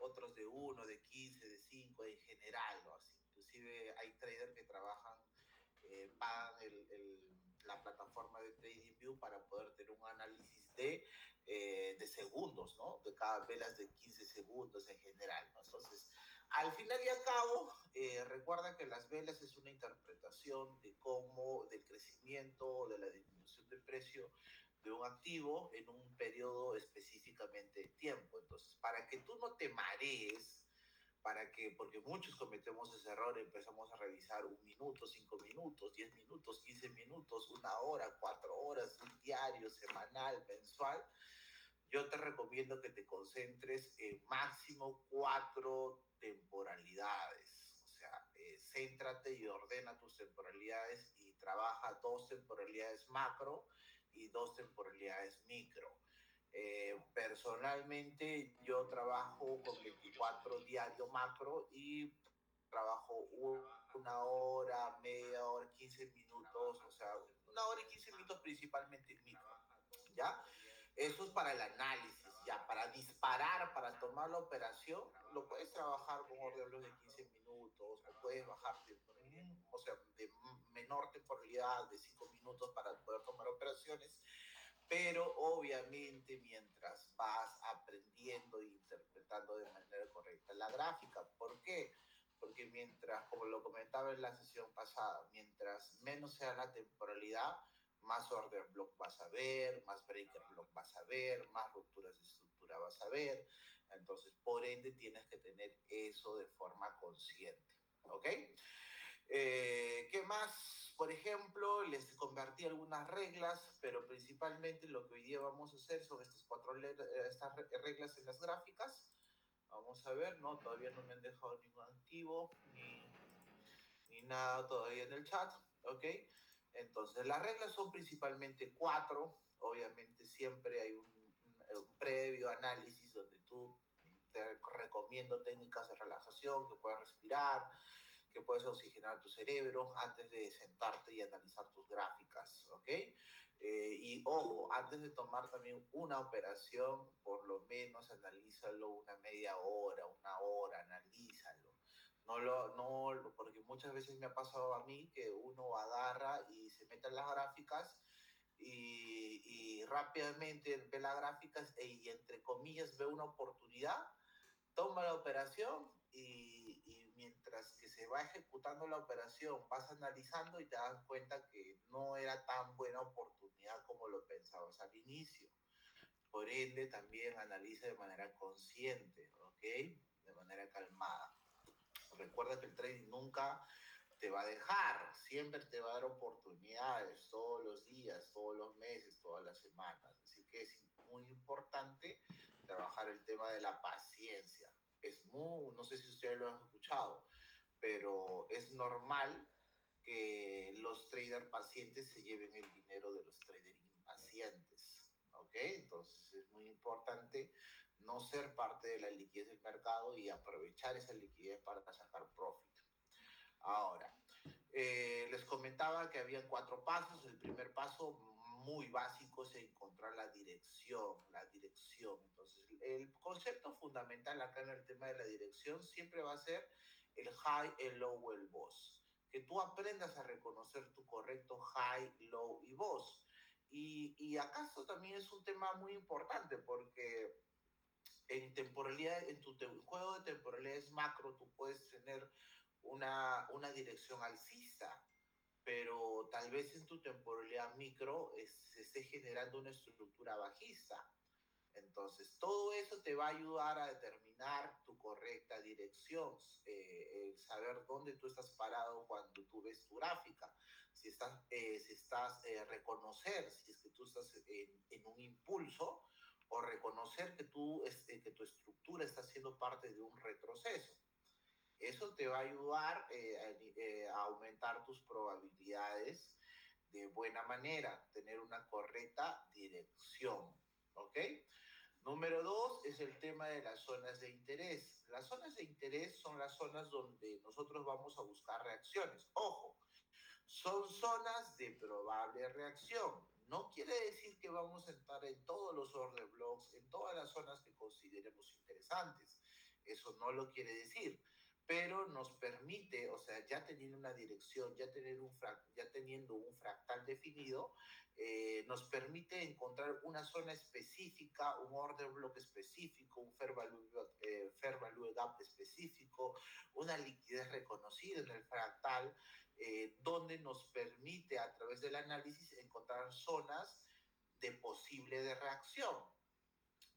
otros de 1, de 15, de 5 en general, ¿no? Así, inclusive hay traders que trabajan, pagan la plataforma de TradingView para poder tener un análisis de segundos, ¿no? De cada velas de 15 segundos en general, ¿no? Entonces, al final y al cabo, recuerda que las velas es una interpretación de cómo, del crecimiento o de la disminución del precio de un activo en un periodo específicamente de tiempo. Entonces, para que tú no te marees, porque muchos cometemos ese error, empezamos a revisar 1 minuto, 5 minutos, 10 minutos, 15 minutos, 1 hora, 4 horas, un diario, semanal, mensual. Yo te recomiendo que te concentres en máximo 4 temporalidades. O sea, céntrate y ordena tus temporalidades y trabaja 2 temporalidades macro y 2 temporalidades micro. Personalmente yo trabajo con 24 diario macro y trabajo 1 hora, media hora, 15 minutos, o sea, 1 hora y 15 minutos principalmente en micro, ¿ya? Eso es para el análisis, ya, para disparar, para tomar la operación, lo puedes trabajar con órdenes de 15 minutos o puedes bajar o sea, de menor temporalidad de 5 minutos para poder tomar operaciones, pero obviamente mientras vas aprendiendo e interpretando de manera correcta la gráfica. ¿Por qué? Porque mientras, como lo comentaba en la sesión pasada, mientras menos sea la temporalidad, más order block vas a ver, más breaker block vas a ver, más rupturas de estructura vas a ver. Entonces, por ende, tienes que tener eso de forma consciente. ¿Ok? ¿Qué más? Por ejemplo, les convertí algunas reglas, pero principalmente lo que hoy día vamos a hacer son estas reglas en las gráficas. Vamos a ver, ¿no? Todavía no me han dejado ningún activo, ni nada todavía en el chat, ¿ok? Entonces, las reglas son principalmente 4. Obviamente siempre hay un previo análisis donde tú te recomiendo técnicas de relajación, que puedas respirar, que puedes oxigenar tu cerebro antes de sentarte y analizar tus gráficas, ¿ok? Y ojo, antes de tomar también una operación, por lo menos analízalo una media hora, 1 hora, analízalo. Porque muchas veces me ha pasado a mí que uno agarra y se mete en las gráficas y rápidamente ve las gráficas y entre comillas ve una oportunidad, toma la operación y mientras que se va ejecutando la operación vas analizando y te das cuenta que no era tan buena oportunidad como lo pensabas al inicio. Por ende, también analiza de manera consciente, ¿ok? De manera calmada. Recuerda que el trading nunca te va a dejar, siempre te va a dar oportunidades todos los días, todos los meses, todas las semanas. Así que es muy importante trabajar el tema de la paciencia. No sé si ustedes lo han escuchado, pero es normal que los traders pacientes se lleven el dinero de los traders impacientes. ¿Ok? Entonces es muy importante no ser parte de la liquidez del mercado y aprovechar esa liquidez para sacar profit. Ahora, les comentaba que había 4 pasos. El primer paso, muy básico, es encontrar la dirección. Entonces, el concepto fundamental acá en el tema de la dirección siempre va a ser el high, el low o el boss. Que tú aprendas a reconocer tu correcto high, low y boss. Y acaso también es un tema muy importante porque en tu juego de temporalidades macro tú puedes tener una dirección alcista, pero tal vez en tu temporalidad micro se esté generando una estructura bajista. Entonces, todo eso te va a ayudar a determinar tu correcta dirección, saber dónde tú estás parado cuando tú ves tu gráfica, reconocer si es que tú estás en un impulso o reconocer que que tu estructura está siendo parte de un retroceso. Eso te va a ayudar a aumentar tus probabilidades de buena manera, tener una correcta dirección, ¿ok? Número 2 es el tema de las zonas de interés. Las zonas de interés son las zonas donde nosotros vamos a buscar reacciones. Ojo, son zonas de probable reacción. No quiere decir que vamos a entrar en todos los order blocks, en todas las zonas que consideremos interesantes. eso no lo quiere decir, pero nos permite, o sea, ya teniendo una dirección, ya teniendo un fractal definido, nos permite encontrar una zona específica, un order block específico, un fair value gap específico, una liquidez reconocida en el fractal, donde nos permite a través del análisis encontrar zonas de posible de reacción.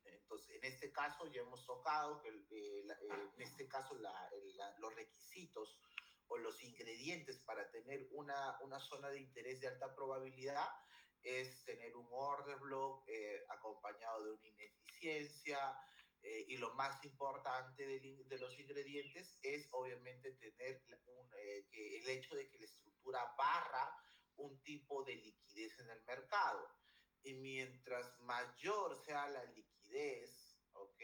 Entonces, en este caso ya hemos tocado que en este caso los requisitos o los ingredientes para tener una zona de interés de alta probabilidad es tener un order block acompañado de una ineficiencia, y lo más importante de los ingredientes es obviamente tener que el hecho de que la estructura barra un tipo de liquidez en el mercado. Y mientras mayor sea la liquidez, ¿ok?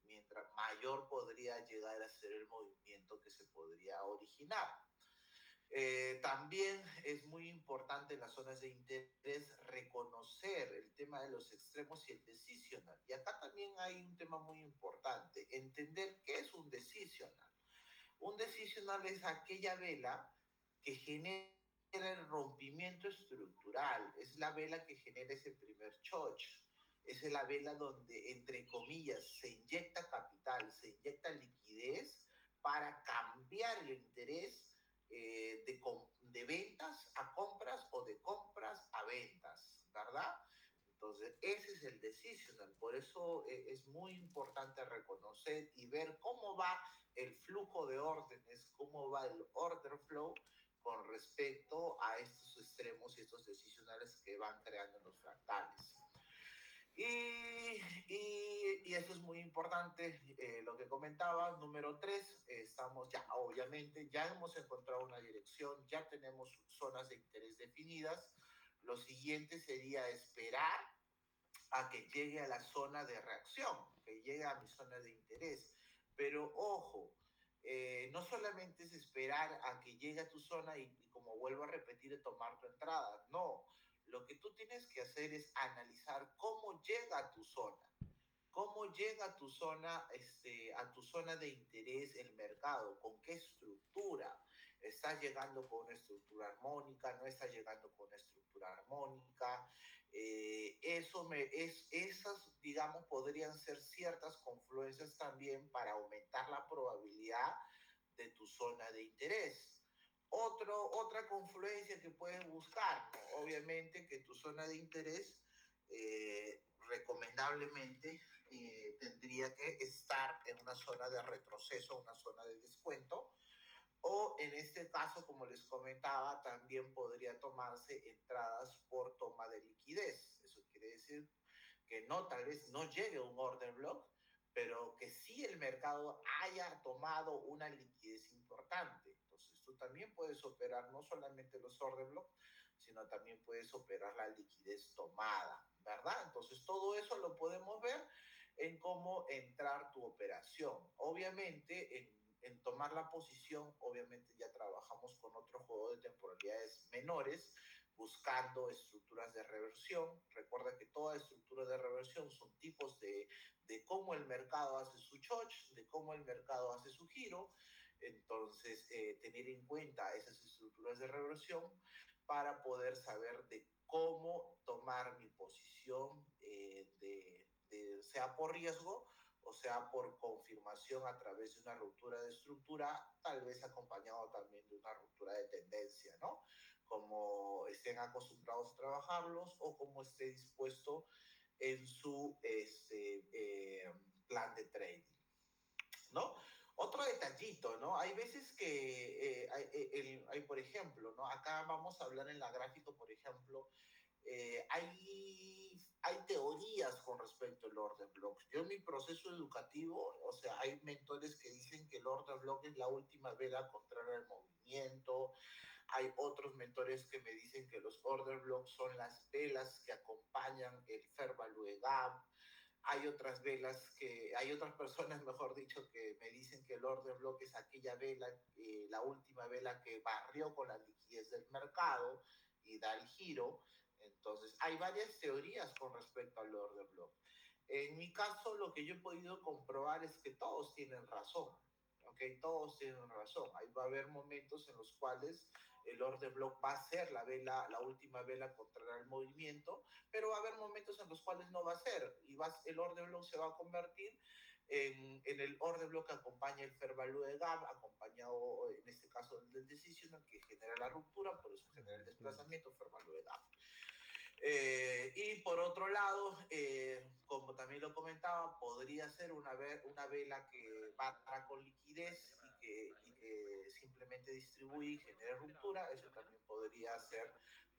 Mientras mayor podría llegar a ser el movimiento que se podría originar. También es muy importante en las zonas de interés reconocer el tema de los extremos y el decisional. Y acá también hay un tema muy importante, entender qué es un decisional. Un decisional es aquella vela que genera el rompimiento estructural, es la vela que genera ese primer choch, es la vela donde, entre comillas, se inyecta capital, se inyecta liquidez para cambiar el interés de ventas a compras o de compras a ventas, ¿verdad? Entonces, ese es el decisional. Por eso es muy importante reconocer y ver cómo va el flujo de órdenes, cómo va el order flow con respecto a estos extremos y estos decisionales que van creando los fractales. Y eso es muy importante, lo que comentaba. Número 3, estamos ya, obviamente, ya hemos encontrado una dirección, ya tenemos zonas de interés definidas. Lo siguiente sería esperar a que llegue a la zona de reacción, que llegue a mi zona de interés. Pero ojo, no solamente es esperar a que llegue a tu zona y como vuelvo a repetir, tomar tu entrada. No, lo que tú tienes que hacer es analizar cómo llega a tu zona. ¿Cómo llega a tu zona de interés el mercado? ¿Con qué estructura? ¿Estás llegando con una estructura armónica? ¿No estás llegando con una estructura armónica? Esas, digamos, podrían ser ciertas confluencias también para aumentar la probabilidad de tu zona de interés. Otra confluencia que puedes buscar, ¿no? Obviamente que tu zona de interés, recomendablemente, tendría que estar en una zona de retroceso, una zona de descuento, o en este caso, como les comentaba, también podría tomarse entradas por toma de liquidez. Eso quiere decir que no, tal vez no llegue un order block, pero que sí el mercado haya tomado una liquidez importante. Entonces tú también puedes operar no solamente los order block, sino también puedes operar la liquidez tomada, ¿verdad? Entonces todo eso lo podemos ver en cómo entrar tu operación. Obviamente, en tomar la posición, obviamente ya trabajamos con otro juego de temporalidades menores, buscando estructuras de reversión. Recuerda que toda estructura de reversión son tipos de cómo el mercado hace su choch, de cómo el mercado hace su giro. Entonces, tener en cuenta esas estructuras de reversión para poder saber de cómo tomar mi posición, sea por riesgo o sea por confirmación a través de una ruptura de estructura, tal vez acompañado también de una ruptura de tendencia, ¿no? Como estén acostumbrados a trabajarlos o como esté dispuesto en su plan de trading, ¿no? Otro detallito, ¿no? Hay veces que por ejemplo, ¿no? Acá vamos a hablar en la gráfica, por ejemplo, hay teorías con respecto al order block. Yo en mi proceso educativo, o sea, hay mentores que dicen que el order block es la última vela contraria al movimiento. Hay otros mentores que me dicen que los order blocks son las velas que acompañan el fair value gap. Hay otras personas, mejor dicho, que me dicen que el order block es aquella vela, la última vela que barrió con la liquidez del mercado y da el giro. Entonces, hay varias teorías con respecto al order block. En mi caso, lo que yo he podido comprobar es que todos tienen razón. ¿Ok? Todos tienen razón. Ahí va a haber momentos en los cuales el order block va a ser la vela, la última vela contra el movimiento, pero va a haber momentos en los cuales no va a ser y el order block se va a convertir en el order block que acompaña el fair value de gap, acompañado en este caso del decisional que genera la ruptura, por eso genera el desplazamiento fair value de gap. Y por otro lado, como también lo comentaba, podría ser una vela que va con liquidez y que simplemente distribuye y genere ruptura. Eso también podría ser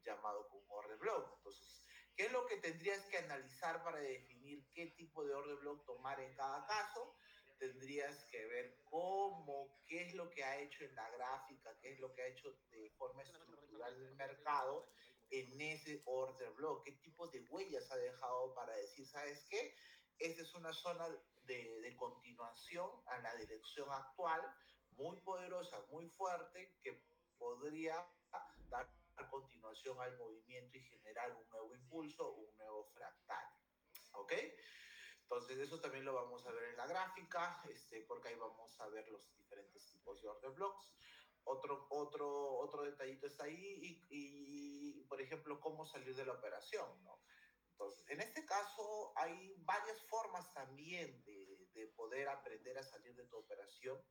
llamado como order block. Entonces, ¿qué es lo que tendrías que analizar para definir qué tipo de order block tomar en cada caso? Tendrías que ver qué es lo que ha hecho en la gráfica, qué es lo que ha hecho de forma estructural el mercado en ese order block, qué tipo de huellas ha dejado para decir, ¿sabes qué? Esta es una zona de continuación a la dirección actual, muy poderosa, muy fuerte, que podría dar continuación al movimiento y generar un nuevo impulso, un nuevo fractal. ¿Ok? Entonces, eso también lo vamos a ver en la gráfica, porque ahí vamos a ver los diferentes tipos de order blocks. Otro detallito está ahí por ejemplo, cómo salir de la operación, ¿no? Entonces, en este caso hay varias formas también de poder aprender a salir de tu operación.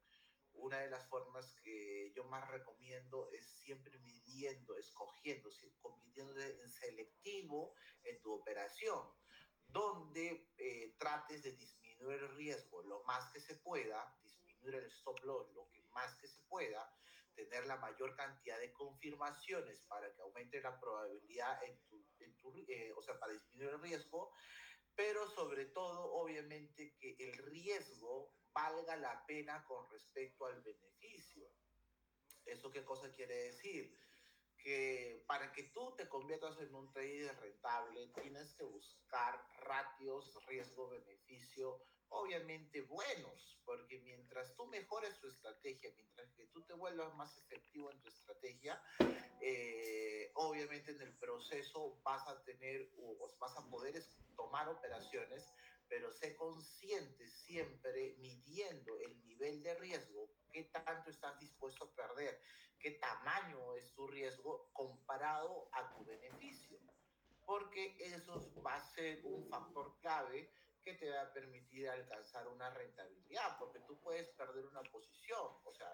Una de las formas que yo más recomiendo es siempre midiendo, escogiendo, convirtiéndose en selectivo en tu operación, donde trates de disminuir el riesgo lo más que se pueda, disminuir el stop loss lo que más que se pueda, tener la mayor cantidad de confirmaciones para que aumente la probabilidad o sea, para disminuir el riesgo, pero sobre todo, obviamente, que el riesgo valga la pena con respecto al beneficio. ¿Eso qué cosa quiere decir? Que para que tú te conviertas en un trader rentable, tienes que buscar ratios riesgo-beneficio, obviamente buenos, porque mientras tú mejores tu estrategia, mientras que tú te vuelvas más efectivo en tu estrategia, obviamente en el proceso vas a tener o vas a poder tomar operaciones, pero sé consciente siempre midiendo el nivel de riesgo, qué tanto estás dispuesto a perder, qué tamaño es tu riesgo comparado a tu beneficio, porque eso va a ser un factor clave que te va a permitir alcanzar una rentabilidad, porque tú puedes perder una posición, o sea,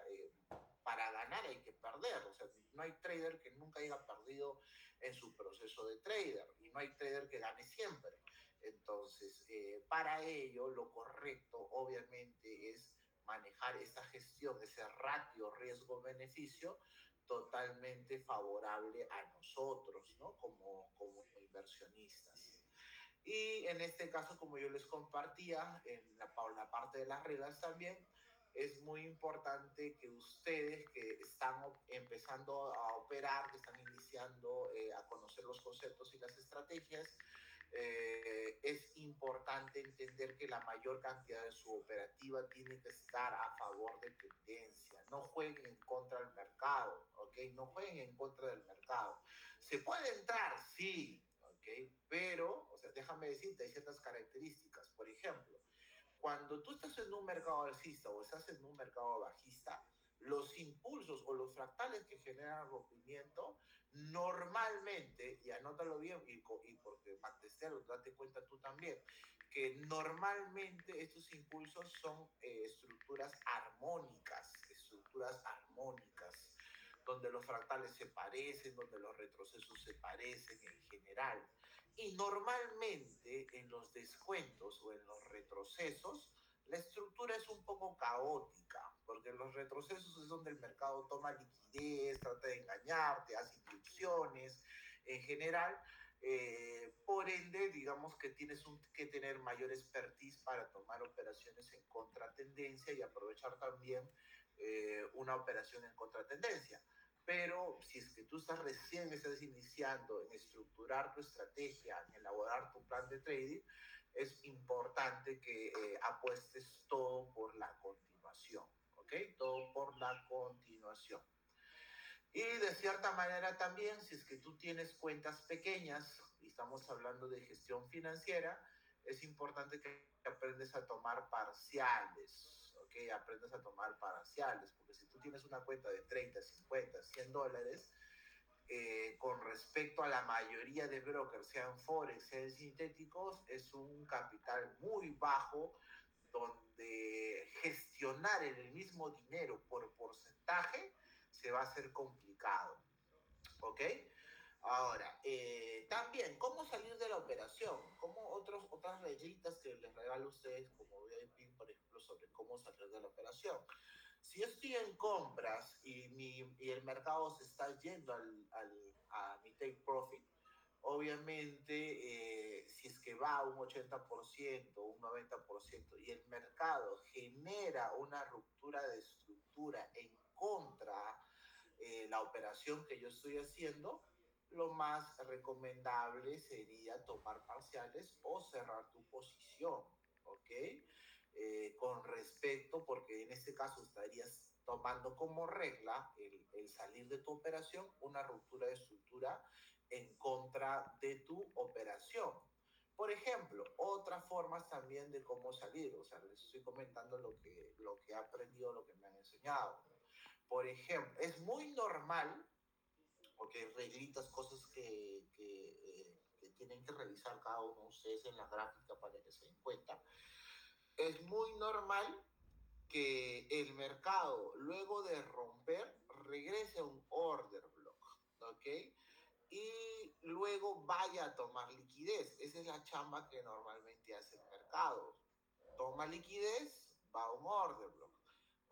para ganar hay que perder, o sea, no hay trader que nunca haya perdido en su proceso de trader, y no hay trader que gane siempre. Entonces, para ello, lo correcto, obviamente, es manejar esta gestión, ese ratio riesgo-beneficio totalmente favorable a nosotros, ¿no? Como inversionistas. Y en este caso, como yo les compartía, en la parte de las reglas también, es muy importante que ustedes que están empezando a operar, que están iniciando a conocer los conceptos y las estrategias, es importante entender que la mayor cantidad de su operativa tiene que estar a favor de tendencia. No jueguen en contra del mercado, ¿ok? No jueguen en contra del mercado. ¿Se puede entrar? Sí, ¿ok? Pero, o sea, déjame decirte, hay ciertas características. Por ejemplo, cuando tú estás en un mercado alcista o estás en un mercado bajista, los impulsos o los fractales que generan rompimiento, normalmente, y anótalo bien, y porque Mactestero, date cuenta tú también, que normalmente estos impulsos son estructuras armónicas, donde los fractales se parecen, donde los retrocesos se parecen en general. Y normalmente en los descuentos o en los retrocesos, la estructura es un poco caótica, porque en los retrocesos es donde el mercado toma liquidez, trata de engañarte, hace inducciones, en general. Por ende, digamos que tienes que tener mayor expertise para tomar operaciones en contratendencia y aprovechar también una operación en contratendencia. Pero si es que tú estás iniciando en estructurar tu estrategia, en elaborar tu plan de trading, es importante que apuestes todo por la continuación, ¿ok? Todo por la continuación. Y de cierta manera también, si es que tú tienes cuentas pequeñas, y estamos hablando de gestión financiera, es importante que aprendes a tomar parciales, ¿ok? Aprendes a tomar parciales, porque si tú tienes una cuenta de 30, 50, $100, con respecto a la mayoría de brokers, sean forex, sean sintéticos, es un capital muy bajo donde gestionar el mismo dinero por porcentaje se va a hacer complicado, ¿ok? Ahora, también, ¿cómo salir de la operación? ¿Cómo otras reglitas que les regalo a ustedes como VIP, por ejemplo, sobre cómo salir de la operación? Si yo estoy en compras y el mercado se está yendo a mi take profit, obviamente, si es que va a un 80%, un 90%, y el mercado genera una ruptura de estructura en contra la operación que yo estoy haciendo, lo más recomendable sería tomar parciales o cerrar tu posición, ¿ok? Con respecto, porque en este caso estarías tomando como regla el salir de tu operación una ruptura de estructura en contra de tu operación. Por ejemplo, otras formas también de cómo salir, o sea, les estoy comentando lo que he aprendido, lo que me han enseñado. Por ejemplo, es muy normal, porque hay reglitas, cosas que tienen que revisar cada uno de ustedes en la gráfica para que se den cuenta. Es muy normal que el mercado, luego de romper, regrese a un order block, ¿ok? Y luego vaya a tomar liquidez. Esa es la chamba que normalmente hace el mercado. Toma liquidez, va a un order block.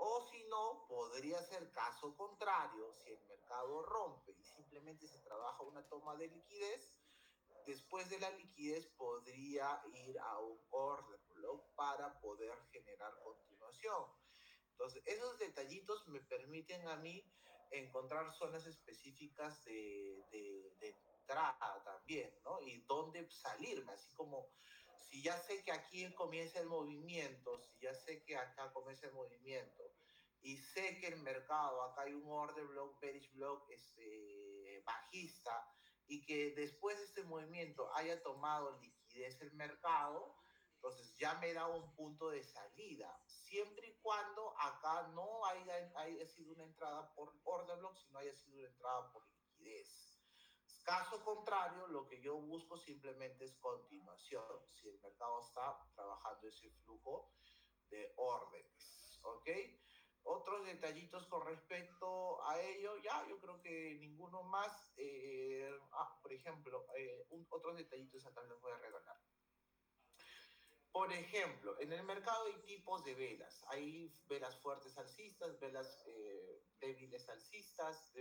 O si no, podría ser caso contrario, si el mercado rompe y simplemente se trabaja una toma de liquidez, después de la liquidez podría ir a un order block para poder generar continuación. Entonces, esos detallitos me permiten a mí encontrar zonas específicas de entrada también, ¿no? Y dónde salirme, así como si ya sé que aquí comienza el movimiento, si ya sé que acá comienza el movimiento, y sé que el mercado, acá hay un order block, bearish block bajista, y que después de este movimiento haya tomado liquidez el mercado, entonces ya me da un punto de salida, siempre y cuando acá no haya sido una entrada por order block, sino haya sido una entrada por liquidez. Caso contrario, lo que yo busco simplemente es continuación, si el mercado está trabajando ese flujo de órdenes, ¿ok? Otros detallitos con respecto a ello, ya yo creo que ninguno más. Por ejemplo, otros detallitos acá les voy a regalar. Por ejemplo, en el mercado hay tipos de velas. Hay velas fuertes alcistas, velas débiles alcistas,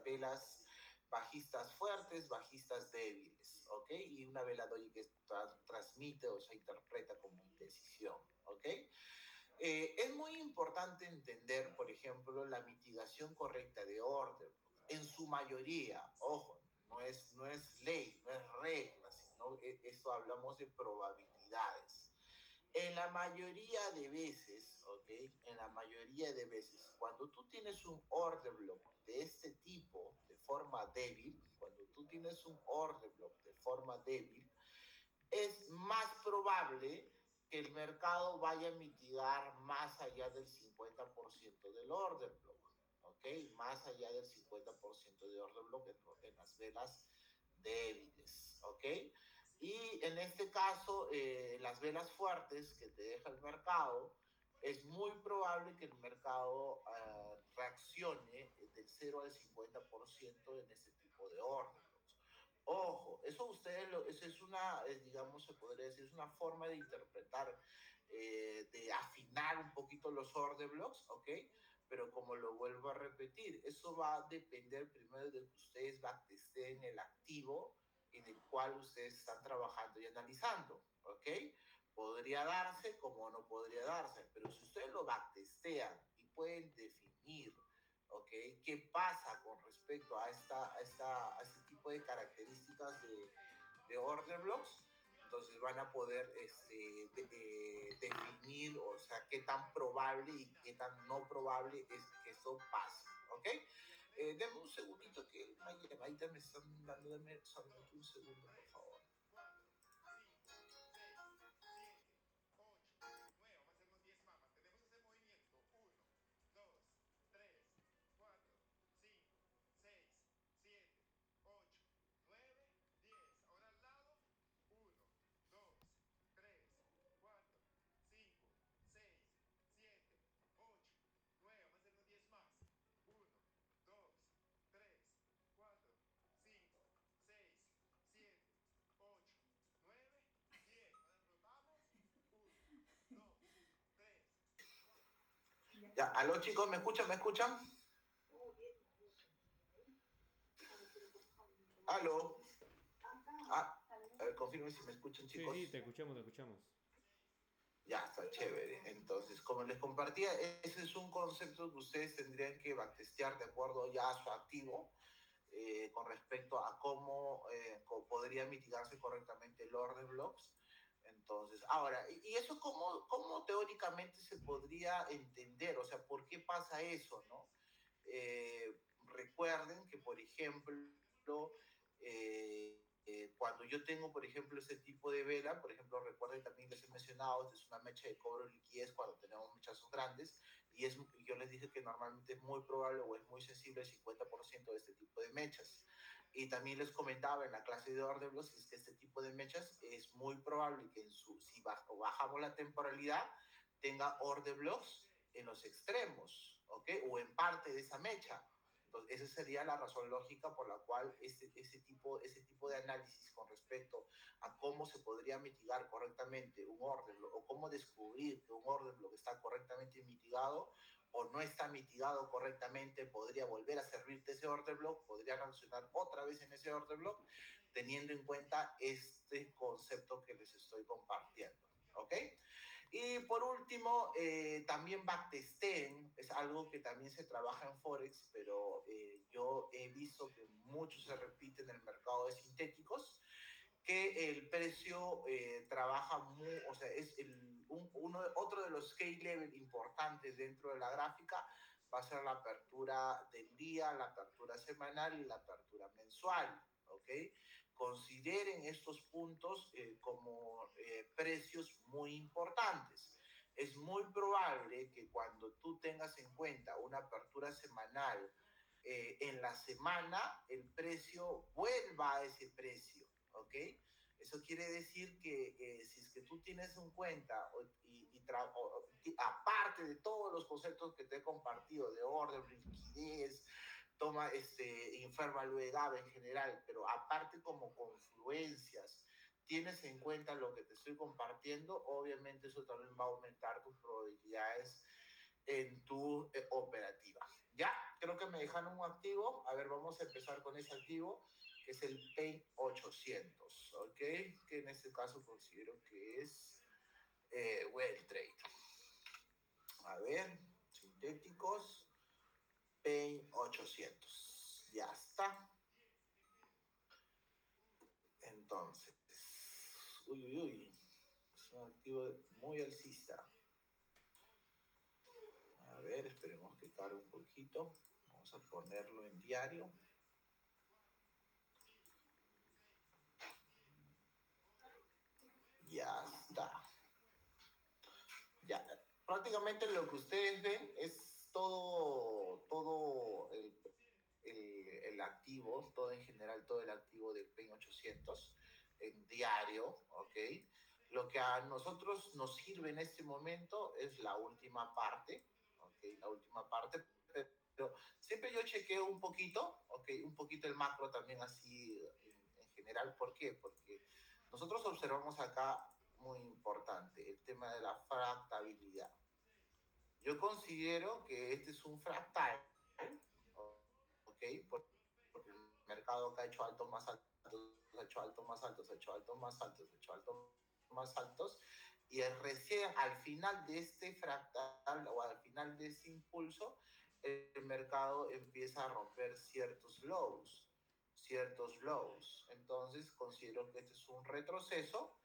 velas bajistas fuertes, bajistas débiles, ¿ok? Y una vela doji que transmite o se interpreta como indecisión, ¿ok? Es muy importante entender, por ejemplo, la mitigación correcta de orden. En su mayoría, ojo, no es ley, no es regla, sino esto hablamos de probabilidades. En la mayoría de veces, ¿ok? En la mayoría de veces, cuando tú tienes un order block de este tipo, de forma débil, cuando tú tienes un order block de forma débil, es más probable que el mercado vaya a mitigar más allá del 50% del order block, ¿ok? Más allá del 50% de order block en las velas débiles, ¿ok? Y en este caso, las velas fuertes que te deja el mercado, es muy probable que el mercado reaccione del 0 al 50% en este tipo de orden. Ojo, eso eso es una, digamos, se podría decir, es una forma de interpretar, de afinar un poquito los order blocks, ¿ok? Pero como lo vuelvo a repetir, eso va a depender primero de que ustedes backtesten el activo en el cual ustedes están trabajando y analizando, ¿ok? Podría darse como no podría darse, pero si ustedes lo backtestean y pueden definir, ¿ok? ¿Qué pasa con respecto a a este tipo de características de order blocks? Entonces van a poder definir, o sea, qué tan probable y qué tan no probable es que eso pase, ¿ok? Denme un segundito que una llamadita me están dando, denme solamente un segundo, por favor. Ya, aló chicos, ¿me escuchan? ¿Me escuchan? Aló. Ah, a ver, confirmen si me escuchan Sí, sí, chicos. te escuchamos, te escuchamos. Ya, está chévere. Entonces, como les compartía, ese es un concepto que ustedes tendrían que backtestear de acuerdo ya a su activo con respecto a cómo podría mitigarse correctamente el order blocks. Entonces, ahora, y eso cómo teóricamente se podría entender, o sea, ¿por qué pasa eso, no? Recuerden que, por ejemplo, cuando yo tengo, por ejemplo, ese tipo de vela, por ejemplo, recuerden también les he mencionado, esta es una mecha de cobro liquidez cuando tenemos mechazos grandes, y yo les dije que normalmente es muy probable o es muy sensible el 50% de este tipo de mechas. Y también les comentaba en la clase de order blocks es que este tipo de mechas es muy probable que si bajamos la temporalidad tenga order blocks en los extremos, ¿ok? O en parte de esa mecha. Entonces, esa sería la razón lógica por la cual ese tipo de análisis con respecto a cómo se podría mitigar correctamente un order block o cómo descubrir que un order block está correctamente mitigado o no está mitigado correctamente, podría volver a servirte ese order block, podría reaccionar otra vez en ese order block, teniendo en cuenta este concepto que les estoy compartiendo. ¿Ok? Y por último, también backtesting es algo que también se trabaja en Forex, pero yo he visto que mucho se repite en el mercado de sintéticos, que el precio trabaja muy, o sea, es otro de los scale level importantes dentro de la gráfica, va a ser la apertura del día, la apertura semanal y la apertura mensual, ¿ok? Consideren estos puntos como precios muy importantes. Es muy probable que cuando tú tengas en cuenta una apertura semanal en la semana, el precio vuelva a ese precio, ¿ok? Eso quiere decir que si es que tú tienes en cuenta, aparte de todos los conceptos que te he compartido, de orden, liquidez, toma Inferval Gap en general, pero aparte como confluencias, tienes en cuenta lo que te estoy compartiendo, obviamente eso también va a aumentar tus probabilidades en tu operativa. Ya, creo que me dejaron un activo. A ver, vamos a empezar con ese activo, que es el Paint 800, ¿ok? Que en este caso considero que es Well Trade. A ver, sintéticos, Paint 800. Ya está. Entonces, uy, uy, uy. Es un activo muy alcista. A ver, esperemos que cargue un poquito. Vamos a ponerlo en diario. Ya está. Ya, prácticamente lo que ustedes ven es todo el activo, todo en general, todo el activo del PEN 800 en diario, ¿ok? Lo que a nosotros nos sirve en este momento es la última parte, ¿ok? La última parte, pero siempre yo chequeo un poquito, ¿ok? Un poquito el macro también así en general, ¿por qué? Porque nosotros observamos acá muy importante el tema de la fractabilidad. Yo considero que este es un fractal, ¿ok? Porque el mercado que ha hecho altos más altos, ha hecho altos más altos, ha hecho altos más altos, ha hecho altos más altos, y recién al final de este fractal o al final de ese impulso, el mercado empieza a romper ciertos lows. Entonces considero que este es un retroceso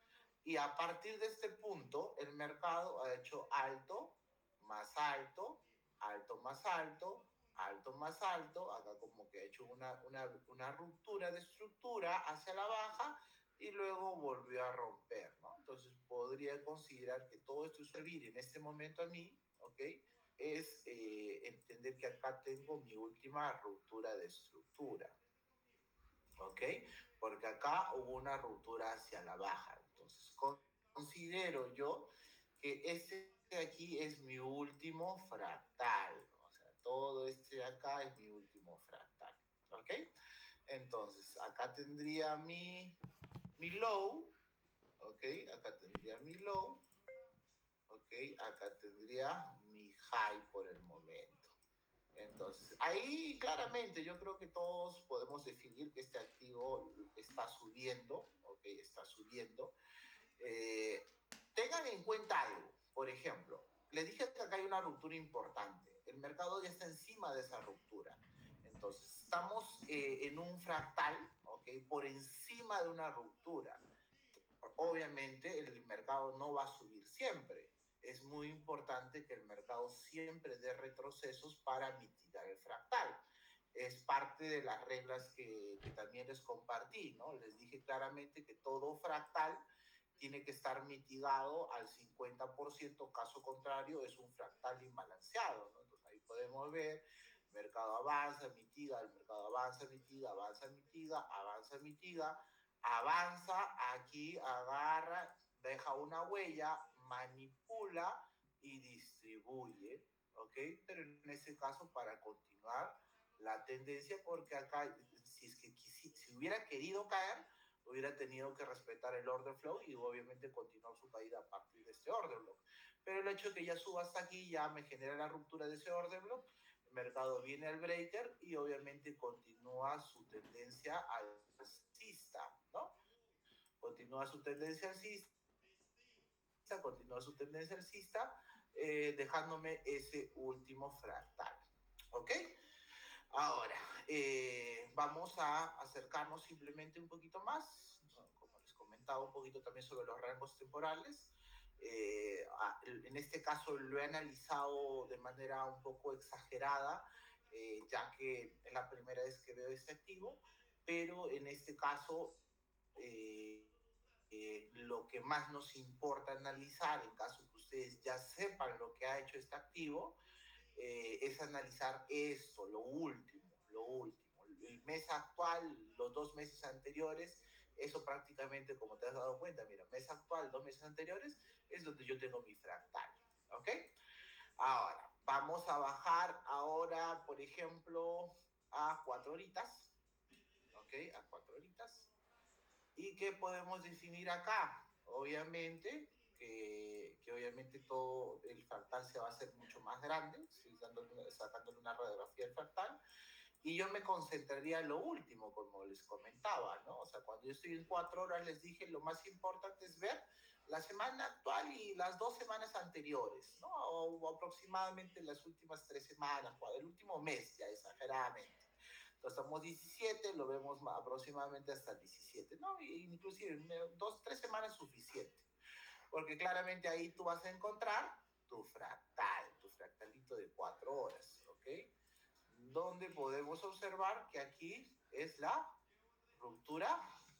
y a partir de este punto el mercado ha hecho alto, más alto, alto más alto, alto más alto, acá como que ha hecho una ruptura de estructura hacia la baja y luego volvió a romper, ¿no? Entonces podría considerar que todo esto es servir en este momento a mí, ¿ok? Es entender que acá tengo mi última ruptura de estructura, ¿ok? Porque acá hubo una ruptura hacia la baja. Entonces, considero yo que este de aquí es mi último fractal. O sea, todo este de acá es mi último fractal, ¿ok? Entonces, acá tendría mi low, ¿ok? Acá tendría mi low, ¿ok? Acá tendría mi high por el momento. Entonces, ahí claramente yo creo que todos podemos definir que este activo está subiendo, ¿ok? Está subiendo. Eh, Tengan en cuenta algo, por ejemplo, les dije que acá hay una ruptura importante, el mercado ya está encima de esa ruptura, entonces estamos en un fractal, ¿ok? Por encima de una ruptura. Obviamente el mercado no va a subir siempre, es muy importante que el mercado siempre dé retrocesos para mitigar el fractal. Es parte de las reglas que también les compartí, ¿no? Les dije claramente que todo fractal tiene que estar mitigado al 50%, caso contrario es un fractal imbalanceado, ¿no? Entonces ahí podemos ver, el mercado avanza, mitiga, el mercado avanza, mitiga, avanza, mitiga, avanza, mitiga, avanza, aquí agarra, deja una huella, manipula y distribuye, ¿ok? Pero en ese caso para continuar la tendencia, porque acá, si es que si hubiera querido caer, hubiera tenido que respetar el order flow y obviamente continuar su caída a partir de este order block. Pero el hecho de que ya suba hasta aquí ya me genera la ruptura de ese order block, el mercado viene al breaker y obviamente continúa su tendencia alcista, ¿no? Continúa su tendencia alcista, continúa su tendencia alcista, dejándome ese último fractal, ¿ok? Ahora, vamos a acercarnos simplemente un poquito más, ¿no? Como les comentaba un poquito también sobre los rangos temporales. En este caso lo he analizado de manera un poco exagerada, ya que es la primera vez que veo este activo, pero en este caso lo que más nos importa analizar, en caso que ustedes ya sepan lo que ha hecho este activo, es analizar esto, lo último, lo último. El mes actual, los 2 meses anteriores, eso prácticamente, como te has dado cuenta, mira, mes actual, 2 meses anteriores, es donde yo tengo mi fractal, ¿ok? Ahora, vamos a bajar ahora, por ejemplo, a 4 horitas, ¿ok? A 4 horitas. ¿Y qué podemos definir acá? Obviamente que obviamente todo el fractal se va a hacer mucho más grande, ¿sí? Sacándole una radiografía del fractal, y yo me concentraría en lo último, como les comentaba, ¿no? O sea, cuando yo estoy en 4 horas, les dije, lo más importante es ver la semana actual y las 2 semanas anteriores, ¿no? O aproximadamente las últimas 3 semanas, o el último mes, ya exageradamente. Entonces estamos 17, lo vemos aproximadamente hasta 17, ¿no? Inclusive 2, 3 semanas es suficiente, porque claramente ahí tú vas a encontrar tu fractalito de 4 horas, ¿ok? Donde podemos observar que aquí es la ruptura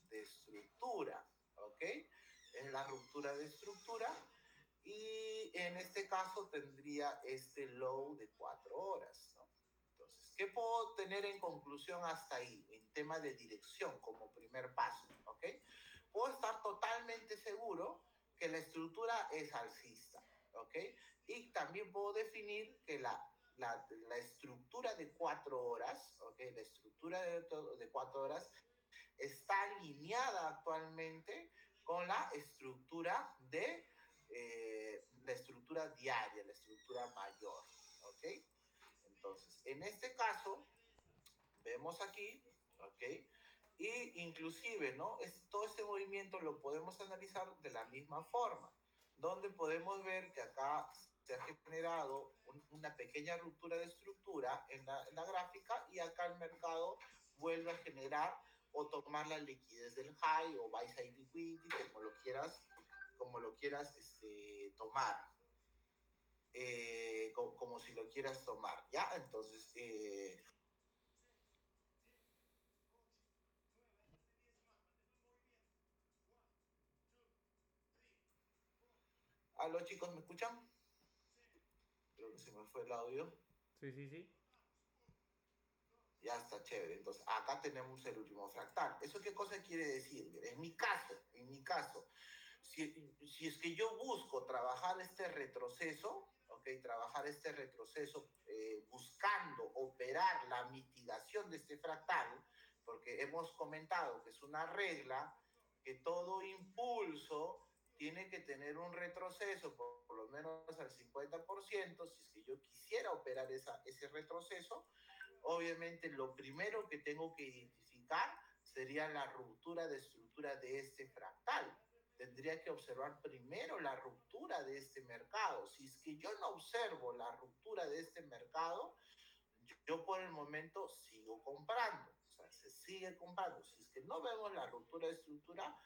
de estructura, ¿ok? Es la ruptura de estructura y en este caso tendría este low de 4 horas, ¿no? Entonces, ¿qué puedo tener en conclusión hasta ahí? En tema de dirección como primer paso, ¿ok? Puedo estar totalmente seguro que la estructura es alcista, ¿ok? Y también puedo definir que la estructura de 4 horas, ¿ok? La estructura de 4 horas está alineada actualmente con la estructura diaria, la estructura mayor, ¿ok? Entonces, en este caso, vemos aquí, ¿ok? Y inclusive, ¿no? Todo este movimiento lo podemos analizar de la misma forma, donde podemos ver que acá se ha generado una pequeña ruptura de estructura en la gráfica y acá el mercado vuelve a generar o tomar la liquidez del high o buy side liquidity, como lo quieras tomar, como si lo quieras tomar, ¿ya? Entonces, ¿aló chicos, me escuchan? Creo que se me fue el audio. Sí, sí, sí. Ya está chévere. Entonces, acá tenemos el último fractal. ¿Eso qué cosa quiere decir? En mi caso, si es que yo busco trabajar este retroceso, ¿ok? Trabajar este retroceso buscando operar la mitigación de este fractal, porque hemos comentado que es una regla que todo impulso tiene que tener un retroceso por lo menos al 50%, si es que yo volver a operar ese retroceso, obviamente lo primero que tengo que identificar sería la ruptura de estructura de este fractal. Tendría que observar primero la ruptura de este mercado. Si es que yo no observo la ruptura de este mercado, yo por el momento sigo comprando. O sea, se sigue comprando. Si es que no vemos la ruptura de estructura,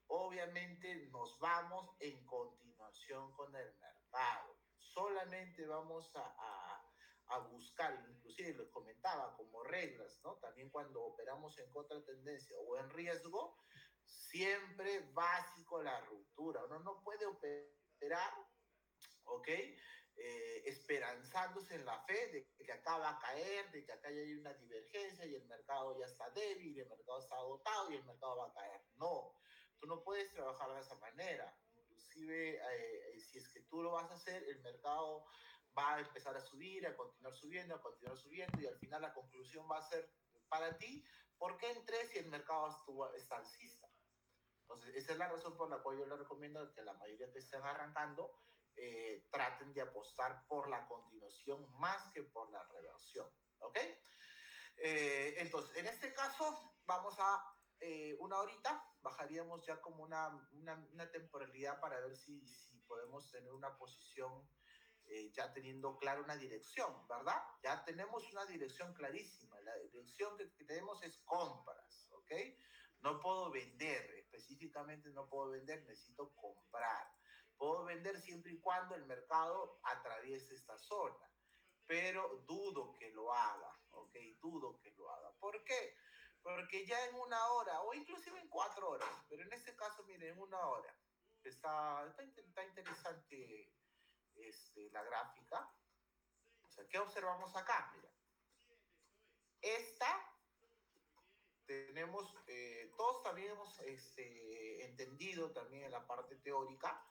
obviamente nos vamos en continuación con el mercado. Solamente vamos a buscar, inclusive les comentaba como reglas, ¿no? También cuando operamos en contratendencia o en riesgo, siempre básico la ruptura. Uno no puede operar, ¿ok? Esperanzándose en la fe de que acá va a caer, de que acá ya hay una divergencia y el mercado ya está débil, y el mercado está agotado y el mercado va a caer. No, tú no puedes trabajar de esa manera. Inclusive, si es que tú lo vas a hacer, el mercado va a empezar a subir, a continuar subiendo y al final la conclusión va a ser para ti, ¿por qué entré si el mercado está alcista? Entonces, esa es la razón por la cual yo les recomiendo que la mayoría que estén arrancando traten de apostar por la continuación más que por la reversión. ¿Ok? Entonces, en este caso, vamos a una horita, bajaríamos ya como una temporalidad para ver si podemos tener una posición ya teniendo clara una dirección, ¿verdad? Ya tenemos una dirección clarísima. La dirección que tenemos es compras, ¿ok? No puedo vender, específicamente no puedo vender, necesito comprar. Puedo vender siempre y cuando el mercado atraviese esta zona, pero dudo que lo haga, ¿ok? Dudo que lo haga. ¿Por qué? Porque ya en una hora, o inclusive en 4 horas, pero en este caso, miren, en una hora, está interesante la gráfica. O sea, ¿qué observamos acá? Mira, esta tenemos, todos también hemos entendido también en la parte teórica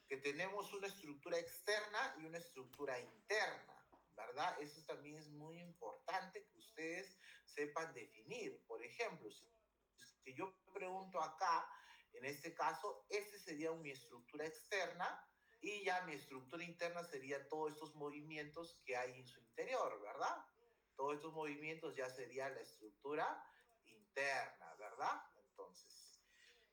que tenemos una estructura externa y una estructura interna, ¿verdad? Eso también es muy importante que ustedes sepan definir. Por ejemplo, si yo pregunto acá, en este caso, este sería mi estructura externa y ya mi estructura interna sería todos estos movimientos que hay en su interior, ¿verdad? Todos estos movimientos ya sería la estructura interna, ¿verdad? Entonces,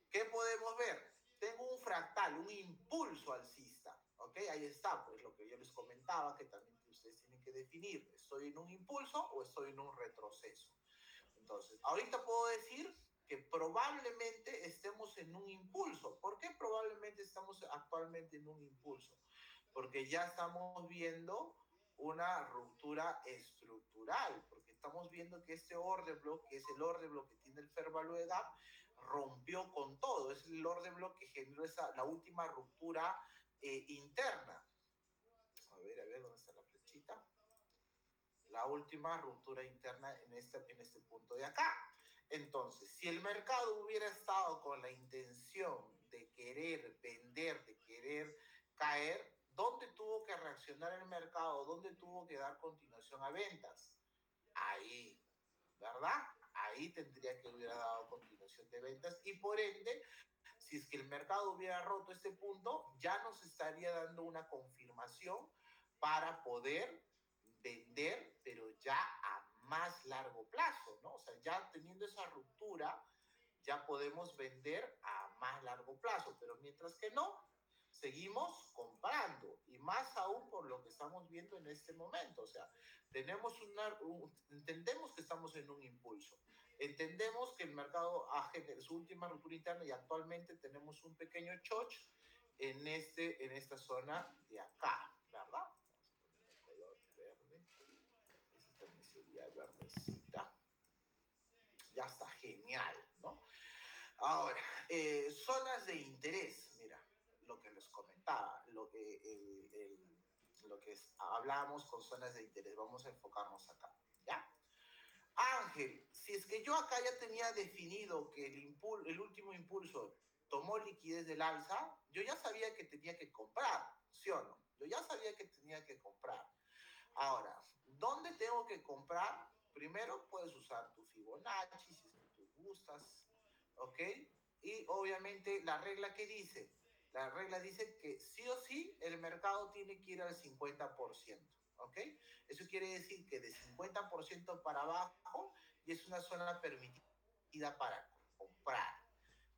¿qué podemos ver? Tengo un fractal, un impulso alcista, ¿ok? Ahí está, pues lo que yo les comentaba, que también ustedes tienen que definir, ¿estoy en un impulso o estoy en un retroceso? Entonces, ahorita puedo decir que probablemente estemos en un impulso. ¿Por qué probablemente estamos actualmente en un impulso? Porque ya estamos viendo una ruptura estructural, porque estamos viendo que este order block, que es el order block que tiene el fair value gap, rompió con todo. Es el order block que generó la última ruptura interna. A ver, ¿dónde está la flechita? La última ruptura interna en este punto de acá. Entonces, si el mercado hubiera estado con la intención de querer vender, de querer caer, ¿dónde tuvo que reaccionar el mercado? ¿Dónde tuvo que dar continuación a ventas? Ahí, ¿verdad? Ahí tendría que hubiera dado continuación de ventas y por ende, si es que el mercado hubiera roto este punto, ya nos estaría dando una confirmación para poder vender, pero ya a más largo plazo, ¿no? O sea, ya teniendo esa ruptura, ya podemos vender a más largo plazo, pero mientras que no, seguimos comprando y más aún por lo que estamos viendo en este momento. O sea, entendemos que estamos en un impulso, entendemos que el mercado ha generado su última ruptura interna y actualmente tenemos un pequeño choch en esta zona de acá, ¿verdad? Vamos a poner el color verde. Ese también sería verdecita. Ya está genial, ¿no? Ahora, zonas de interés, mira, lo que les comentaba, lo que hablábamos con zonas de interés, vamos a enfocarnos acá, ¿ya? Ángel, si es que yo acá ya tenía definido que el último impulso tomó liquidez del alza, yo ya sabía que tenía que comprar, ¿sí o no? Yo ya sabía que tenía que comprar. Ahora, ¿dónde tengo que comprar? Primero puedes usar tu Fibonacci, si es que tú gustas, ¿ok? Y obviamente la regla que dice, la regla dice que sí o sí el mercado tiene que ir al 50%, ¿ok? Eso quiere decir que de 50% para abajo y es una zona permitida para comprar.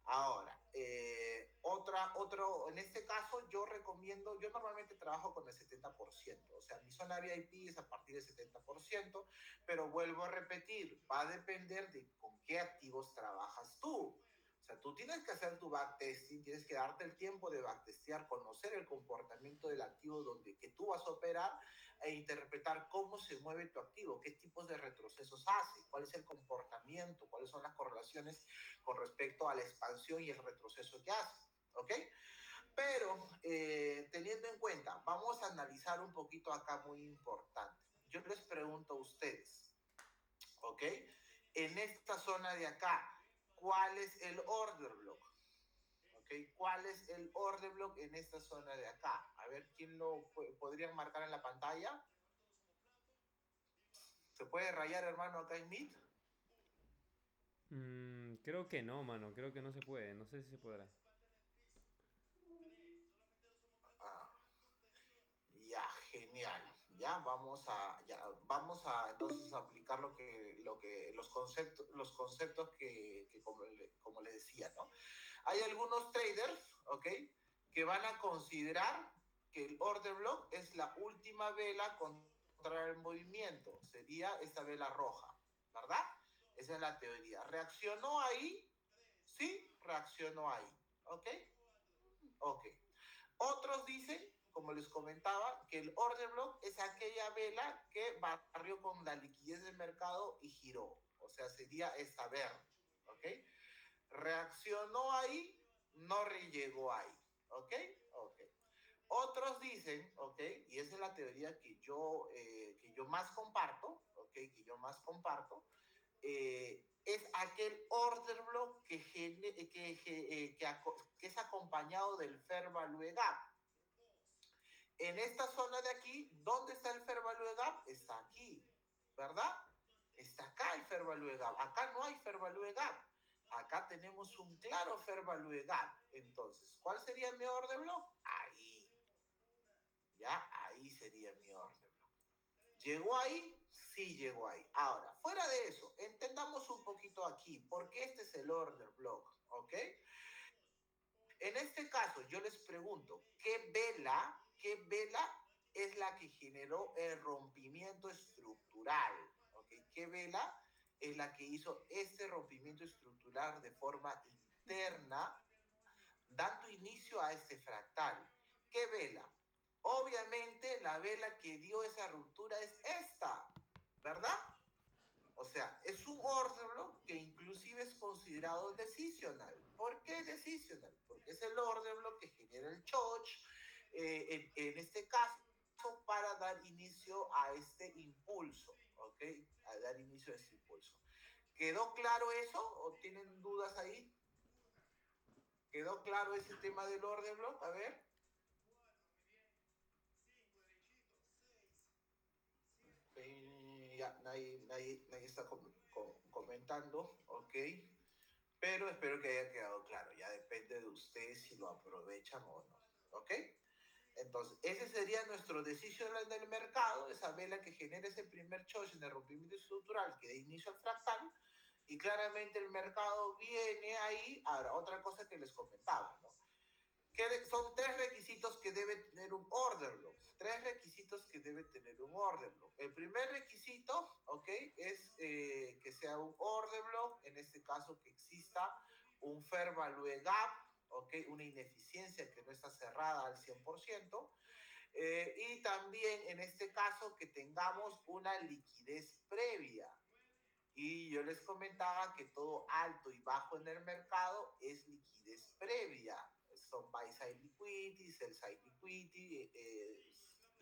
Ahora, en este caso yo recomiendo, yo normalmente trabajo con el 70%, o sea, mi zona VIP es a partir del 70%, pero vuelvo a repetir, va a depender de con qué activos trabajas tú. O sea, tú tienes que hacer tu backtesting, tienes que darte el tiempo de backtestear, conocer el comportamiento del activo donde que tú vas a operar e interpretar cómo se mueve tu activo, qué tipos de retrocesos hace, cuál es el comportamiento, cuáles son las correlaciones con respecto a la expansión y el retroceso que hace. ¿Ok? Pero teniendo en cuenta, vamos a analizar un poquito acá muy importante. Yo les pregunto a ustedes, ¿ok? En esta zona de acá, ¿cuál es el order block? ¿Ok? ¿Cuál es el order block en esta zona de acá? A ver, ¿quién lo podrían marcar en la pantalla? ¿Se puede rayar, hermano, acá en Meet? Creo que no, mano. Creo que no se puede. No sé si se podrá. Ah, ya, genial. Ya vamos a entonces aplicar los conceptos que como le decía, ¿no? Hay algunos traders, ¿ok? Que van a considerar que el order block es la última vela contra el movimiento. Sería esta vela roja, ¿verdad? Esa es la teoría. ¿Reaccionó ahí? Sí, reaccionó ahí. ¿Ok? Ok. Otros dicen, como les comentaba, que el order block es aquella vela que barrió con la liquidez del mercado y giró. O sea, sería esta verde. ¿Ok? Reaccionó ahí, no llegó ahí. ¿Ok? Ok. Otros dicen, ¿ok? Y esa es la teoría que yo más comparto, ¿ok? Que yo más comparto, es aquel order block que es acompañado del fair value gap. En esta zona de aquí, ¿dónde está el fair value gap? Está aquí, ¿verdad? Está acá el fair value gap. Acá no hay fair value gap. Acá tenemos un claro fair value gap. Entonces, ¿cuál sería mi order block? Ahí. Ya, ahí sería mi order block. ¿Llegó ahí? Sí llegó ahí. Ahora, fuera de eso, entendamos un poquito aquí, porque este es el order block, ¿ok? En este caso, yo les pregunto, qué vela es la que generó el rompimiento estructural? ¿Ok? ¿Qué vela es la que hizo este rompimiento estructural de forma interna, dando inicio a este fractal? ¿Qué vela? Obviamente la vela que dio esa ruptura es esta, ¿verdad? O sea, es un order block que inclusive es considerado decisional. ¿Por qué decisional? Porque es el order block que genera el choch, en este caso, para dar inicio a este impulso, ¿ok? A dar inicio a este impulso. ¿Quedó claro eso o tienen dudas ahí? ¿Quedó claro ese tema del order block? A ver. Ya, nadie está comentando, ¿ok? Pero espero que haya quedado claro. Ya depende de ustedes si lo aprovechan o no. ¿Ok? Entonces, ese sería nuestro decisional del mercado, esa vela que genera ese primer choice en el rompimiento estructural que da inicio al fractal. Y claramente el mercado viene ahí. Ahora, otra cosa que les comentaba, ¿no? Que son tres requisitos que debe tener un order block. Tres requisitos que debe tener un order block. El primer requisito, ¿ok? Es que sea un order block, en este caso que exista un fair value gap, ¿ok? Una ineficiencia que no está cerrada al 100%. Y también en este caso que tengamos una liquidez previa. Y yo les comentaba que todo alto y bajo en el mercado es liquidez previa. Son buy side liquidity, sell side liquidity,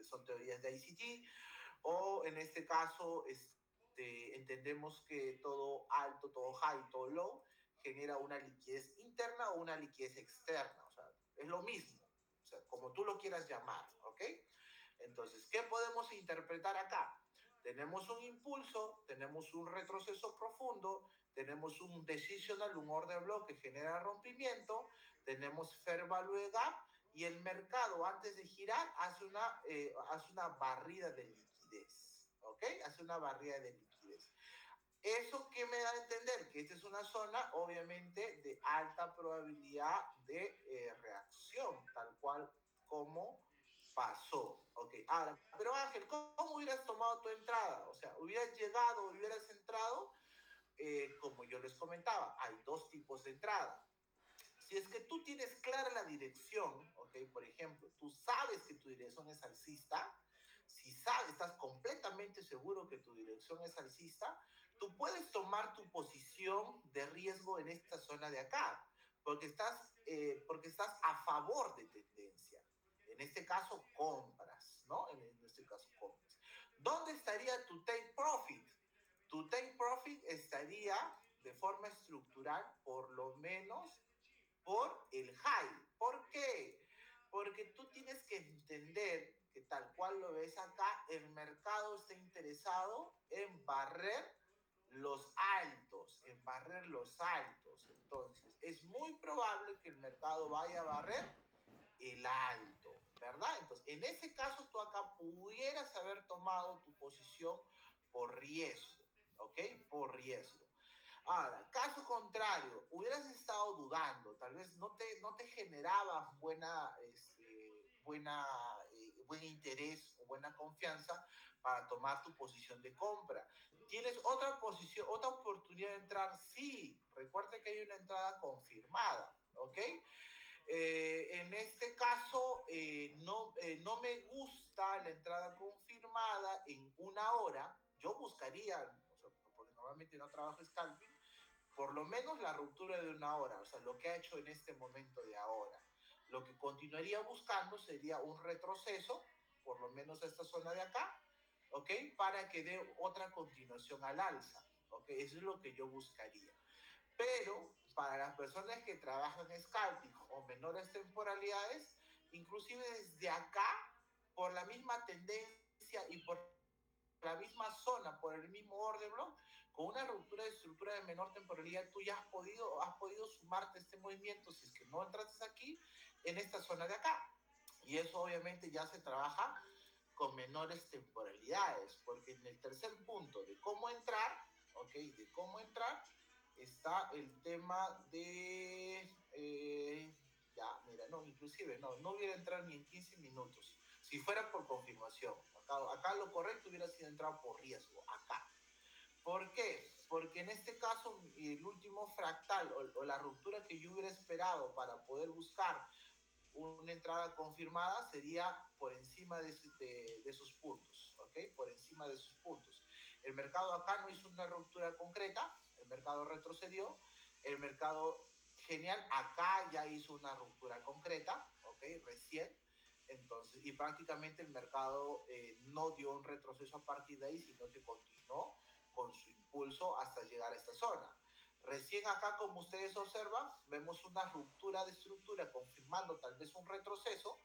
son teorías de ICT, o en este caso entendemos que todo alto, todo high, todo low genera una liquidez interna o una liquidez externa. O sea, es lo mismo, o sea, como tú lo quieras llamar, ¿ok? Entonces, ¿qué podemos interpretar acá? Tenemos un impulso, tenemos un retroceso profundo, tenemos un decisional, un order block que genera rompimiento, tenemos fair value gap y el mercado antes de girar hace una barrida de liquidez, ¿ok? Hace una barrida de liquidez. ¿Eso qué me da a entender? Que esta es una zona, obviamente, de alta probabilidad de reacción, tal cual como pasó. Ok, ahora, pero Ángel, ¿cómo hubieras tomado tu entrada? O sea, hubieras llegado, hubieras entrado, como yo les comentaba, hay dos tipos de entrada. Si es que tú tienes clara la dirección, ok, por ejemplo, tú sabes que tu dirección es alcista, si sabes, estás completamente seguro que tu dirección es alcista, tú puedes tomar tu posición de riesgo en esta zona de acá, porque estás a favor de tendencia. En este caso, compras, ¿no? En este caso, compras. ¿Dónde estaría tu take profit? Tu take profit estaría de forma estructural, por lo menos por el high. ¿Por qué? Porque tú tienes que entender que tal cual lo ves acá, el mercado está interesado en barrer los altos, en barrer los altos. Entonces, es muy probable que el mercado vaya a barrer el alto, ¿verdad? Entonces, en ese caso, tú acá pudieras haber tomado tu posición por riesgo, ¿ok? Por riesgo. Ahora, caso contrario, hubieras estado dudando, tal vez no te generaba buen interés o buena confianza para tomar tu posición de compra. ¿Tienes otra posición, otra oportunidad de entrar? Sí, recuerda que hay una entrada confirmada, ¿ok? En este caso, no me gusta la entrada confirmada en una hora. Yo buscaría, o sea, porque normalmente no trabajo scalping, por lo menos la ruptura de una hora, o sea, lo que ha hecho en este momento de ahora. Lo que continuaría buscando sería un retroceso, por lo menos a esta zona de acá, ¿ok? Para que dé otra continuación al alza, ¿ok? Eso es lo que yo buscaría. Pero para las personas que trabajan en scalping o menores temporalidades, inclusive desde acá, por la misma tendencia y por la misma zona, por el mismo order block, con una ruptura de estructura de menor temporalidad, tú ya has podido sumarte a este movimiento, si es que no entraste aquí, en esta zona de acá. Y eso obviamente ya se trabaja con menores temporalidades, porque en el tercer punto de cómo entrar, ¿ok? De cómo entrar, está el tema de, ya, mira, no, inclusive, no hubiera entrado ni en 15 minutos, si fuera por confirmación. Acá lo correcto hubiera sido entrar por riesgo, acá. ¿Por qué? Porque en este caso, el último fractal o la ruptura que yo hubiera esperado para poder buscar una entrada confirmada sería por encima de sus puntos, ¿ok? Por encima de sus puntos. El mercado acá no hizo una ruptura concreta, el mercado retrocedió, el mercado genial acá ya hizo una ruptura concreta, ¿ok? Recién. Entonces, y prácticamente el mercado no dio un retroceso a partir de ahí, sino que continuó con su impulso hasta llegar a esta zona. Recién acá, como ustedes observan, vemos una ruptura de estructura confirmando tal vez un retroceso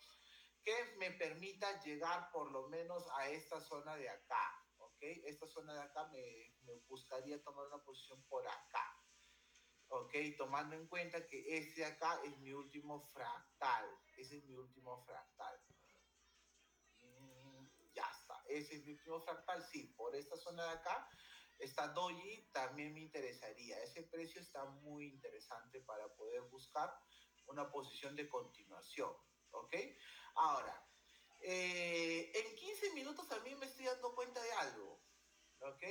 que me permita llegar por lo menos a esta zona de acá, ¿ok? Esta zona de acá me buscaría tomar una posición por acá, ¿ok? Tomando en cuenta que este acá es mi último fractal, ese es mi último fractal. Ya está, ese es mi último fractal, sí, por esta zona de acá. Esta doji también me interesaría. Ese precio está muy interesante para poder buscar una posición de continuación. ¿Ok? Ahora, en 15 minutos también me estoy dando cuenta de algo. ¿Ok?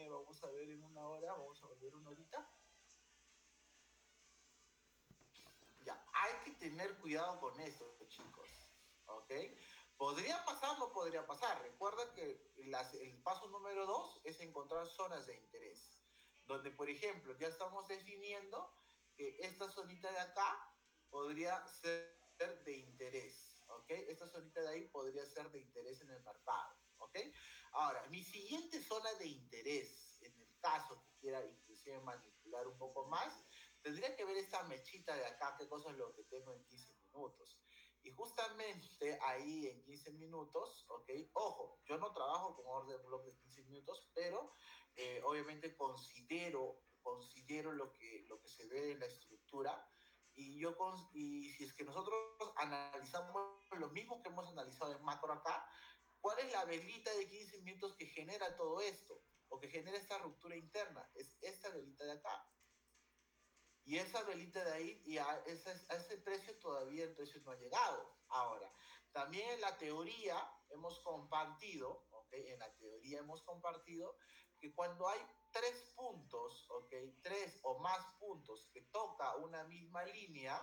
Vamos a ver en una hora, vamos a volver una horita. Ya, hay que tener cuidado con esto, chicos. ¿Ok? ¿Podría pasar? No podría pasar. Recuerda que el paso número 2 es encontrar zonas de interés. Donde, por ejemplo, ya estamos definiendo que esta zonita de acá podría ser de interés. ¿Ok? Esta zonita de ahí podría ser de interés en el mercado. ¿Ok? Ahora, mi siguiente zona de interés, en el caso que quiera inclusive manipular un poco más, tendría que ver esta mechita de acá, qué cosa es lo que tengo en 15 minutos. Y justamente ahí en 15 minutos, ¿ok? Ojo, yo no trabajo con orden block de 15 minutos, pero obviamente considero lo que se ve en la estructura Y si es que nosotros analizamos lo mismo que hemos analizado en macro acá, ¿cuál es la velita de 15 minutos que genera todo esto? O que genera esta ruptura interna. Es esta velita de acá. Y esa velita de ahí, y a ese precio todavía el precio no ha llegado. Ahora, también en la teoría hemos compartido, ¿ok? En la teoría hemos compartido que cuando hay 3 puntos, ¿ok? 3 o más puntos que toca una misma línea,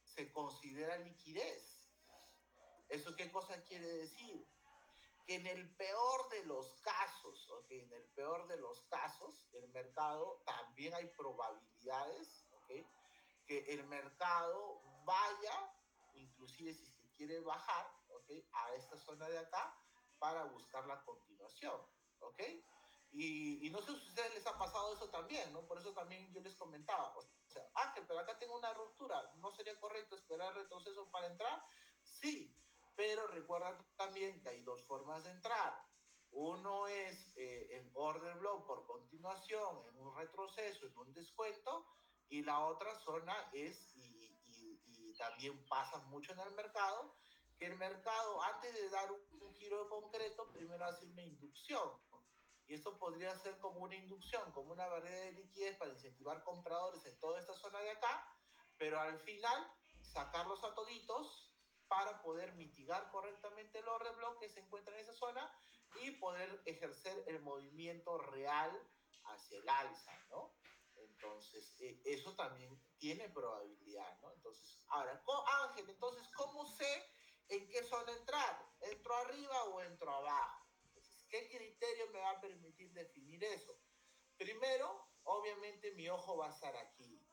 se considera liquidez. ¿Eso qué cosa quiere decir? Que en el peor de los casos, ¿ok? En el peor de los casos, el mercado también hay probabilidades, ¿ok? Que el mercado vaya, inclusive si se quiere bajar, ¿ok? A esta zona de acá para buscar la continuación, ¿ok? Y no sé si a ustedes les ha pasado eso también, ¿no? Por eso también yo les comentaba, o sea, Ángel, pero acá tengo una ruptura, ¿no sería correcto esperar retroceso para entrar? Sí, pero recuerda también que hay 2 formas de entrar. Uno es en order block por continuación, en un retroceso, en un descuento, y la otra zona es, y también pasa mucho en el mercado, que el mercado antes de dar un giro concreto, primero hace una inducción. Y esto podría ser como una inducción, como una barrera de liquidez para incentivar compradores en toda esta zona de acá, pero al final sacarlos a toditos para poder mitigar correctamente el order block que se encuentra en esa zona y poder ejercer el movimiento real hacia el alza, ¿no? Entonces, eso también tiene probabilidad, ¿no? Entonces, ahora, Ángel, entonces, ¿cómo sé en qué zona entrar? ¿Entro arriba o entro abajo? Entonces, ¿qué criterio me va a permitir definir eso? Primero, obviamente, mi ojo va a estar aquí.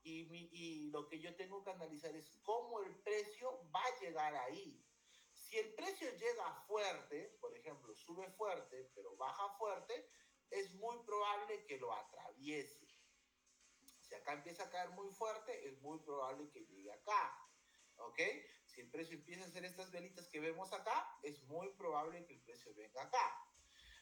Y lo que yo tengo que analizar es cómo el precio va a llegar ahí. Si el precio llega fuerte, por ejemplo, sube fuerte, pero baja fuerte, es muy probable que lo atraviese. Si acá empieza a caer muy fuerte, es muy probable que llegue acá. ¿Ok? Si el precio empieza a hacer estas velitas que vemos acá, es muy probable que el precio venga acá.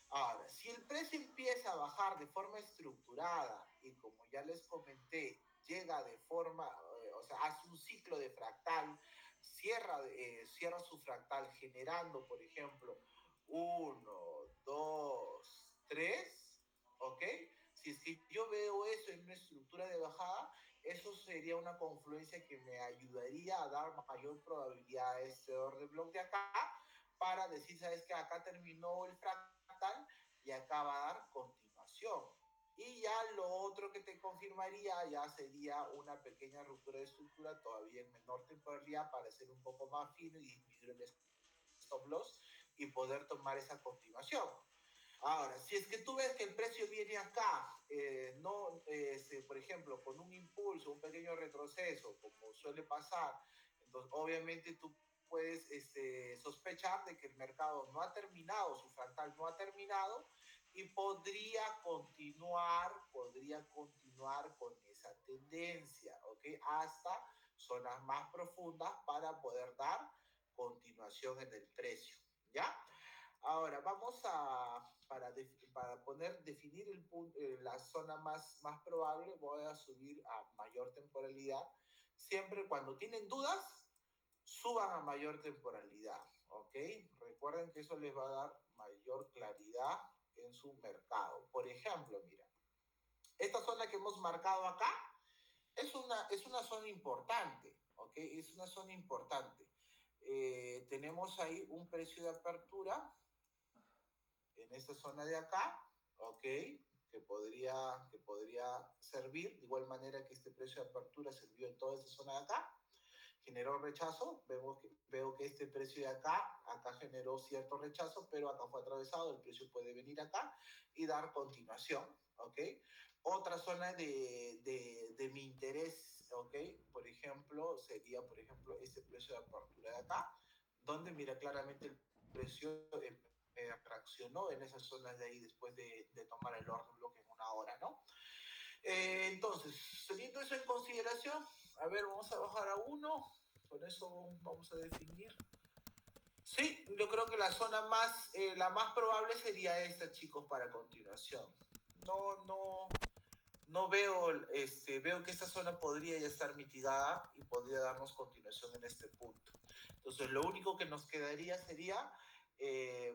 Ahora, si el precio empieza a bajar de forma estructurada y como ya les comenté, llega de forma, o sea, hace un ciclo de fractal, cierra su fractal generando, por ejemplo, 1, 2, 3, ¿ok? Si es que yo veo eso en una estructura de bajada, eso sería una confluencia que me ayudaría a dar mayor probabilidad a este orden block de acá para decir, ¿sabes qué? Acá terminó el fractal y acá va a dar continuación. Y ya lo otro que te confirmaría ya sería una pequeña ruptura de estructura todavía en menor temporalidad para ser un poco más fino y disminuir el stop loss y poder tomar esa continuación. Ahora, si es que tú ves que el precio viene acá, no, por ejemplo, con un impulso, un pequeño retroceso, como suele pasar, entonces obviamente tú puedes sospechar de que el mercado no ha terminado, su fractal no ha terminado y podría continuar con esa tendencia, ¿ok? Hasta zonas más profundas para poder dar continuación en el precio, ¿ya? Ahora, vamos para definir la zona más probable, voy a subir a mayor temporalidad. Siempre cuando tienen dudas, suban a mayor temporalidad, ¿ok? Recuerden que eso les va a dar mayor claridad en su mercado. Por ejemplo, mira, esta zona que hemos marcado acá es una zona importante, ¿ok? Es una zona importante. Tenemos ahí un precio de apertura en esta zona de acá, ¿ok? Que podría servir, de igual manera que este precio de apertura sirvió en toda esta zona de acá, generó rechazo, veo que este precio de acá generó cierto rechazo, pero acá fue atravesado, el precio puede venir acá y dar continuación, ¿ok? Otra zona de mi interés, ¿ok? Por ejemplo, sería, por ejemplo, este precio de apertura de acá, donde mira claramente el precio reaccionó en esas zonas de ahí después de tomar el orden bloque en una hora, ¿no? Entonces, teniendo eso en consideración, a ver, vamos a bajar a 1, con eso vamos a definir. Sí, yo creo que la más probable sería esta, chicos, para continuación. No no veo, veo que esta zona podría ya estar mitigada y podría darnos continuación en este punto. Entonces, lo único que nos quedaría sería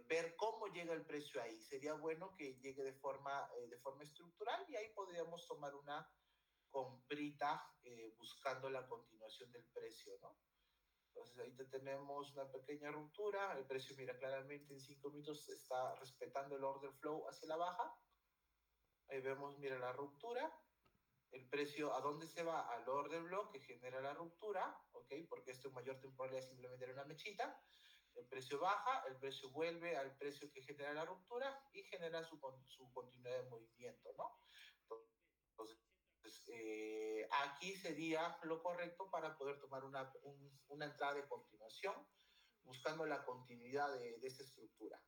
ver cómo llega el precio ahí. Sería bueno que llegue de forma estructural y ahí podríamos tomar una comprita buscando la continuación del precio, ¿no? Entonces ahí tenemos una pequeña ruptura, el precio mira claramente en 5 minutos está respetando el order flow hacia la baja, ahí vemos, mira la ruptura, el precio a dónde se va, al order block que genera la ruptura, ¿ok? Porque esto en mayor temporalidad simplemente era una mechita, el precio baja, el precio vuelve al precio que genera la ruptura y genera su continuidad de movimiento, ¿no? Entonces, aquí sería lo correcto para poder tomar una entrada de continuación, buscando la continuidad de esta estructura.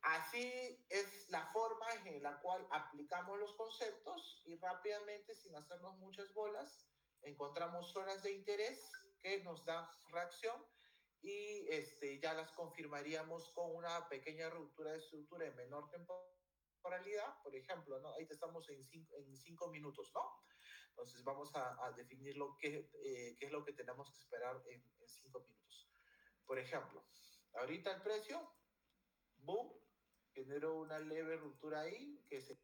Así es la forma en la cual aplicamos los conceptos y rápidamente, sin hacernos muchas bolas, encontramos zonas de interés que nos dan reacción y ya las confirmaríamos con una pequeña ruptura de estructura de menor temporalidad, por ejemplo, ¿no? Ahí estamos en 5 minutos, ¿no? Entonces vamos a definir qué es lo que tenemos que esperar en 5 minutos. Por ejemplo, ahorita el precio, boom, generó una leve ruptura ahí, que se